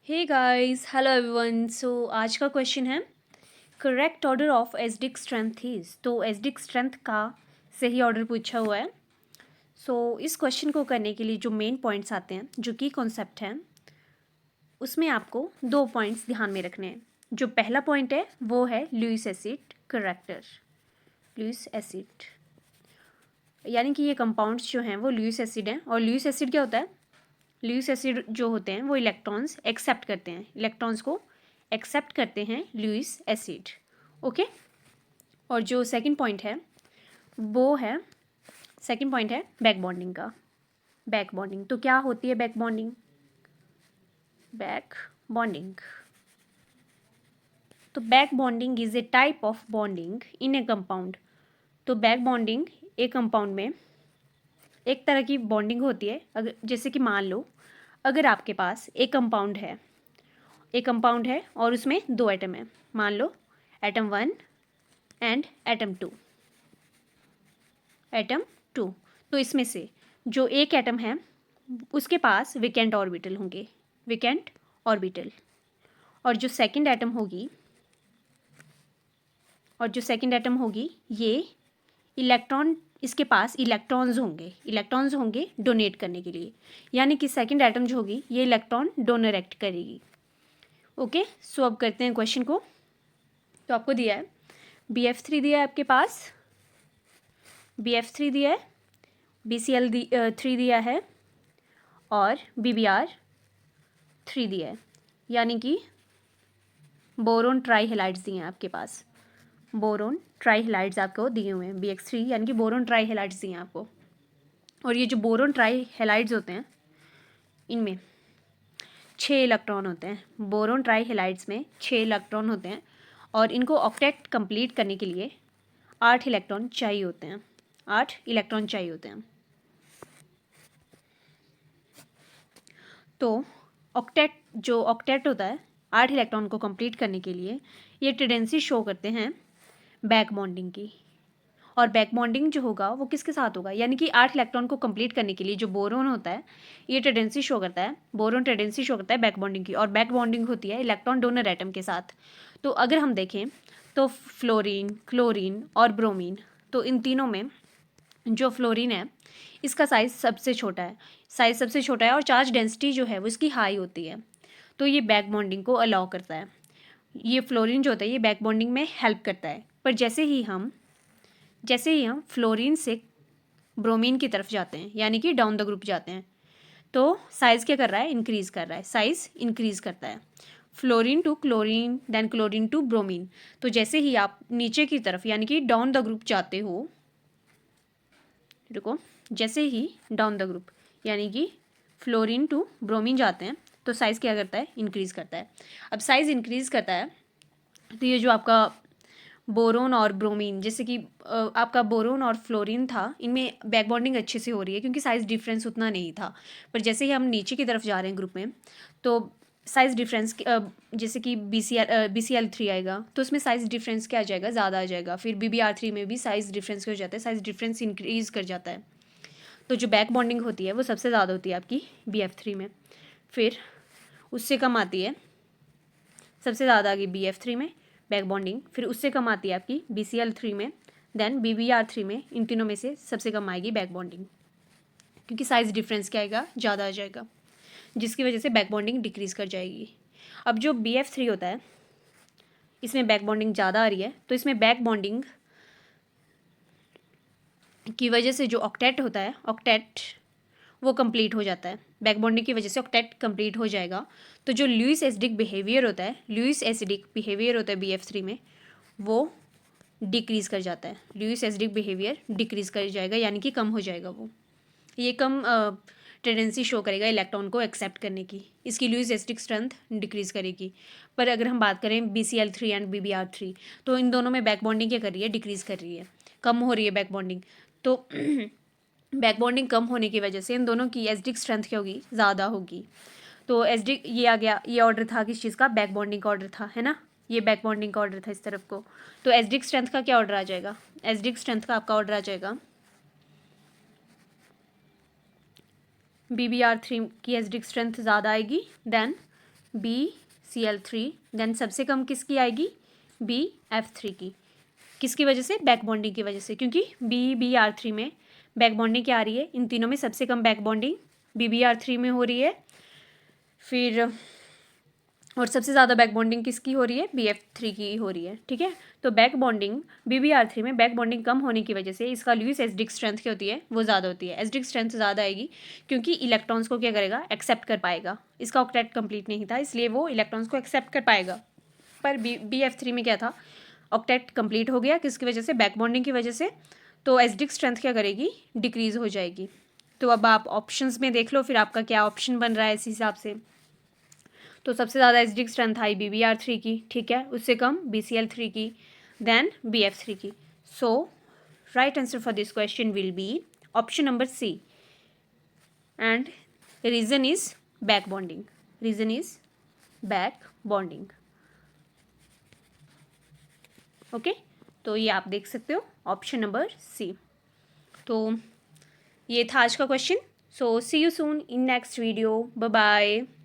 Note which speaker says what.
Speaker 1: हे guys, hello everyone. So आज का question है correct order of acidic strength is. तो एसिडिक स्ट्रेंथ का सही ऑर्डर पूछा हुआ है। सो इस क्वेश्चन को करने के लिए जो मेन पॉइंट्स आते हैं, जो की कॉन्सेप्ट है, उसमें आपको दो पॉइंट्स ध्यान में रखने हैं। जो पहला पॉइंट है वो है Lewis acid character. Lewis acid यानी कि ये कंपाउंड्स जो हैं वो लुईस एसिड हैं। और लुईस एसिड क्या होता है? लुईस एसिड जो होते हैं वो इलेक्ट्रॉन्स एक्सेप्ट करते हैं, इलेक्ट्रॉन्स को एक्सेप्ट करते हैं लुईस एसिड। ओके। और जो सेकंड पॉइंट है वो है, सेकंड पॉइंट है बैक बॉन्डिंग का। बैक बॉन्डिंग तो क्या होती है? बैक बॉन्डिंग, बैक बॉन्डिंग तो back bonding is a type of bonding in A compound. तो बैक बॉन्डिंग एक कंपाउंड में एक तरह की बॉन्डिंग होती है। अगर जैसे कि मान लो अगर आपके पास एक कंपाउंड है और उसमें दो एटम है, मान लो एटम 1 एंड एटम 2, एटम 2। तो इसमें से जो एक एटम है उसके पास वेकेंट ऑर्बिटल होंगे, वेकेंट ऑर्बिटल। और जो सेकंड एटम होगी, ये इलेक्ट्रॉन, इसके पास इलेक्ट्रॉन्स होंगे डोनेट करने के लिए। यानी कि सेकंड एटम जो होगी ये इलेक्ट्रॉन डोनर एक्ट करेगी। ओके। सो अब करते हैं क्वेश्चन को। तो आपको दिया है BF3 दिया है आपके पास, BF3 दिया है, BCl3 दिया है और BBr3 दिया है। यानी कि बोरोन ट्राई हेलाइड्स दिए हैं आपके पास। बोरोन ट्राई हेलाइड्स आपको दिए हुए हैं BX3, यानी कि बोरोन ट्राई हेलाइड्स दिए हैं आपको। और ये जो बोरोन ट्राई हेलाइड्स होते हैं इनमें 6 इलेक्ट्रॉन होते हैं। बोरोन ट्राई हेलाइड्स में 6 इलेक्ट्रॉन होते हैं और इनको ऑक्टेट कंप्लीट करने के लिए 8 इलेक्ट्रॉन चाहिए होते हैं। 8 इलेक्ट्रॉन चाहिए होते हैं। तो ऑक्टेट होता है 8 इलेक्ट्रॉन को कंप्लीट करने के लिए, ये टेंडेंसी शो करते हैं बैक बॉन्डिंग की। और बैक बॉन्डिंग जो होगा वो किसके साथ होगा? यानी कि 8 इलेक्ट्रॉन को कंप्लीट करने के लिए जो बोरोन होता है ये टेंडेंसी शो करता है, बोरोन टेंडेंसी शो करता है बैक बॉन्डिंग की। और बैक बॉन्डिंग होती है इलेक्ट्रॉन डोनर एटम के साथ। तो अगर हम देखें तो फ्लोरीन, क्लोरीन और ब्रोमीन, तो इन तीनों में जो फ्लोरीन है इसका साइज़ सबसे छोटा है और चार्ज डेंसिटी जो है वो इसकी हाई होती है। तो ये बैक बॉन्डिंग को अलाउ करता है। ये फ्लोरीन जो होता है ये बैक बॉन्डिंग में हेल्प करता है। पर जैसे ही हम फ्लोरीन से ब्रोमीन की तरफ जाते हैं, यानी कि डाउन द ग्रुप जाते हैं, तो साइज़ क्या कर रहा है? इंक्रीज़ कर रहा है। साइज़ इंक्रीज़ करता है। Fluorine to chlorine, then chlorine to bromine. तो जैसे ही आप नीचे की तरफ यानी कि डाउन द ग्रुप जाते हो, रुको, जैसे ही डाउन द ग्रुप यानी कि फ्लोरीन टू ब्रोमीन जाते हैं तो साइज़ क्या करता है? इंक्रीज़ करता है। अब साइज़ इंक्रीज़ करता है तो ये जो आपका बोरोन और ब्रोमीन, जैसे कि आपका बोरोन और फ्लोरीन था, इनमें बैक बॉन्डिंग अच्छे से हो रही है क्योंकि साइज़ डिफरेंस उतना नहीं था। पर जैसे ही हम नीचे की तरफ जा रहे हैं ग्रुप में तो साइज़ डिफरेंस, जैसे कि BCl3 आएगा तो उसमें साइज़ डिफरेंस क्या आ जाएगा? ज़्यादा आ जाएगा। फिर BBr3 में भी साइज़ डिफरेंस हो जाता है, साइज़ डिफरेंस इंक्रीज़ कर जाता है। तो जो बैक बॉन्डिंग होती है वो सबसे ज़्यादा होती है आपकी BF3 में। फिर उससे कम आती है, सबसे ज़्यादा आ गई BF3 में बैक बॉन्डिंग। फिर उससे कम आती है आपकी BCl3 में, देन BBr3 में। इन तीनों में से सबसे कम आएगी बैक बॉन्डिंग क्योंकि साइज़ डिफरेंस क्या आएगा? ज़्यादा आ जाएगा, जिसकी वजह से बैक बॉन्डिंग डिक्रीज़ कर जाएगी। अब जो BF3 होता है इसमें बैक बॉन्डिंग ज़्यादा आ रही है तो इसमें बैक बॉन्डिंग की वजह से जो ऑक्टेट होता है, ऑक्टेट वो कंप्लीट हो जाता है। बैक बॉन्डिंग की वजह से ऑक्टेट कंप्लीट हो जाएगा। तो जो लुईस एसिडिक बिहेवियर होता है BF3 में, वो डिक्रीज़ कर जाता है। लुईस एसिडिक बिहेवियर डिक्रीज़ कर जाएगा, यानी कि कम हो जाएगा। वो ये कम टेंडेंसी शो करेगा इलेक्ट्रॉन को एक्सेप्ट करने की। इसकी लुईस एसिडिक स्ट्रेंथ डिक्रीज़ करेगी। पर अगर हम बात करें BCl3 एंड BBr3, तो इन दोनों में बैक बॉन्डिंग क्या कर रही है? डिक्रीज़ कर रही है, कम हो रही है बैक बॉन्डिंग। तो बैक बॉन्डिंग कम होने की वजह से इन दोनों की एसिडिक स्ट्रेंथ क्या होगी? ज़्यादा होगी। तो एसिडिक ये आ गया, ये ऑर्डर था किस चीज़ का? बैक बॉन्डिंग का ऑर्डर था, है ना? ये बैक बॉन्डिंग का ऑर्डर था इस तरफ को। तो एसिडिक स्ट्रेंथ का क्या ऑर्डर आ जाएगा? एसिडिक स्ट्रेंथ का आपका ऑर्डर आ जाएगा BBr3 की एसिडिक स्ट्रेंथ ज़्यादा आएगी देन BCl3, देन सबसे कम किसकी आएगी, BF3 की। किसकी वजह से, बैक बॉन्डिंग की वजह से, क्योंकि BBr3 में बैक बॉन्डिंग क्या आ रही है, इन तीनों में सबसे कम बैक बॉन्डिंग BBr3 में हो रही है। फिर और सबसे ज़्यादा बैक बॉन्डिंग किसकी हो रही है, BF3 की हो रही है, ठीक है। तो बैक बॉन्डिंग BBr3 में बैक बॉन्डिंग कम होने की वजह से इसका लुईस एसिडिक स्ट्रेंथ क्या होती है, वो ज़्यादा होती है। एसिडिक स्ट्रेंथ ज़्यादा आएगी क्योंकि इलेक्ट्रॉन्स को क्या करेगा, एक्सेप्ट कर पाएगा। इसका ऑक्टेट कंप्लीट नहीं था इसलिए वो इलेक्ट्रॉन्स को एक्सेप्ट कर पाएगा। पर BF3 में क्या था, ऑक्टेट कंप्लीट हो गया, किसकी वजह से, बैक बॉन्डिंग की वजह से। तो एसिडिक स्ट्रेंथ क्या करेगी, डिक्रीज हो जाएगी। तो अब आप ऑप्शंस में देख लो फिर आपका क्या ऑप्शन बन रहा है इस हिसाब से। तो सबसे ज़्यादा एसिडिक स्ट्रेंथ आई BBr3 की, ठीक है, उससे कम BCl3 की, देन BF3 की। So right answer for this question will be option number C, and reason is back bonding, reason is back bonding. Okay, तो ये आप देख सकते हो ऑप्शन नंबर C। तो ये था आज का question. So see you soon in next video, bye bye.